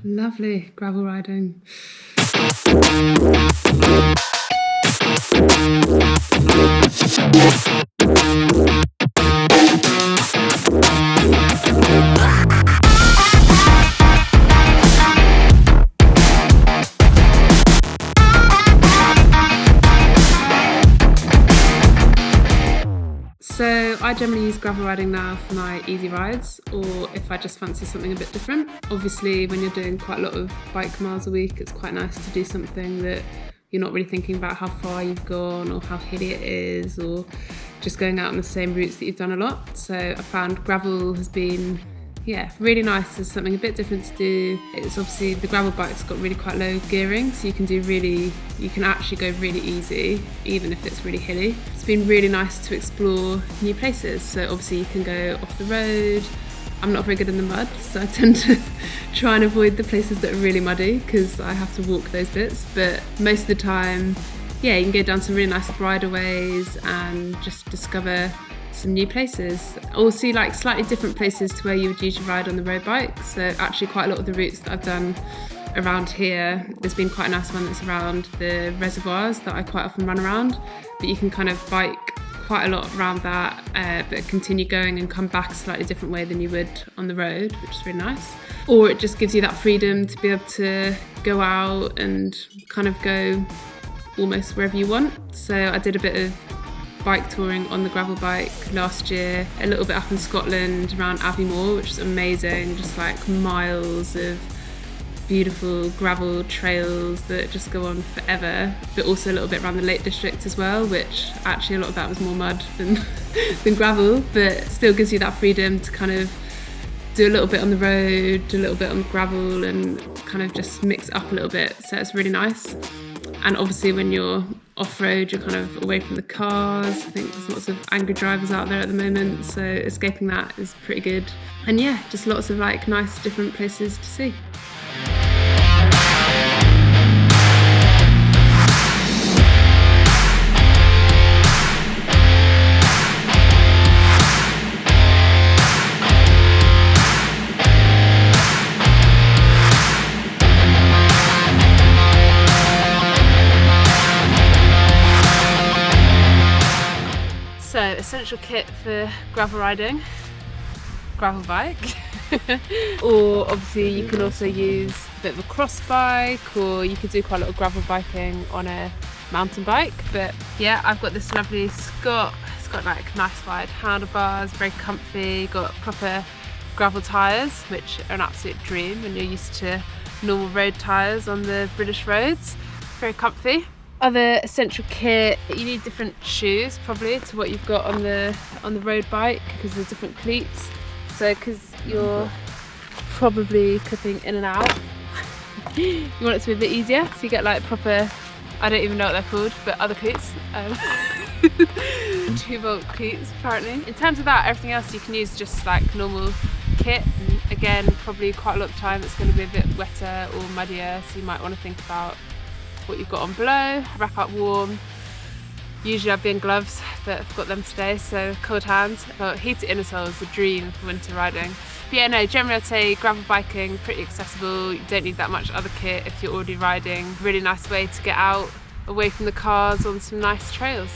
Lovely gravel riding. So I generally use gravel riding now for my easy rides, or if I just fancy something a bit different. Obviously, when you're doing quite a lot of bike miles a week, it's quite nice to do something that you're not really thinking about how far you've gone or how hilly it is, or just going out on the same routes that you've done a lot. So I found gravel has been really nice. There's something a bit different to do. It's obviously, the gravel bike's got really quite low gearing, so you can actually go really easy, even if it's really hilly. It's been really nice to explore new places. So obviously you can go off the road. I'm not very good in the mud, so I tend to try and avoid the places that are really muddy because I have to walk those bits. But most of the time, you can go down some really nice bridleways and just discover some new places, or see like slightly different places to where you would usually ride on the road bike. So actually quite a lot of the routes that I've done around here, there's been quite a nice one that's around the reservoirs that I quite often run around, but you can kind of bike quite a lot around that, but continue going and come back a slightly different way than you would on the road, which is really nice. Or it just gives you that freedom to be able to go out and kind of go almost wherever you want. So I did a bit of bike touring on the gravel bike last year, a little bit up in Scotland around Aviemore, which is amazing, just like miles of beautiful gravel trails that just go on forever, but also a little bit around the Lake District as well, which actually a lot of that was more mud than than gravel, but still gives you that freedom to kind of do a little bit on the road, do a little bit on gravel, and kind of just mix it up a little bit. So it's really nice. And obviously when you're off-road, you're kind of away from the cars. I think there's lots of angry drivers out there at the moment, so escaping that is pretty good. And just lots of like nice different places to see. So, essential kit for gravel riding, gravel bike, or obviously you can also use a bit of a cross bike, or you could do quite a lot of gravel biking on a mountain bike. But I've got this lovely Scott. It's got like nice wide handlebars, very comfy, got proper gravel tyres, which are an absolute dream when you're used to normal road tyres on the British roads. Very comfy. Other essential kit, you need different shoes probably to what you've got on the road bike, because there's different cleats. So because you're probably clipping in and out, you want it to be a bit easier, so you get like proper, I don't even know what they're called, but other cleats. 2-volt cleats apparently. In terms of that, everything else you can use just like normal kit. Again, probably quite a lot of the time it's going to be a bit wetter or muddier, so you might want to think about what you've got on below, wrap up warm. Usually I've been gloves, but I've got them today, so cold hands. But heated inner sole is the dream for winter riding. But generally I'd say gravel biking, pretty accessible. You don't need that much other kit if you're already riding. Really nice way to get out away from the cars on some nice trails.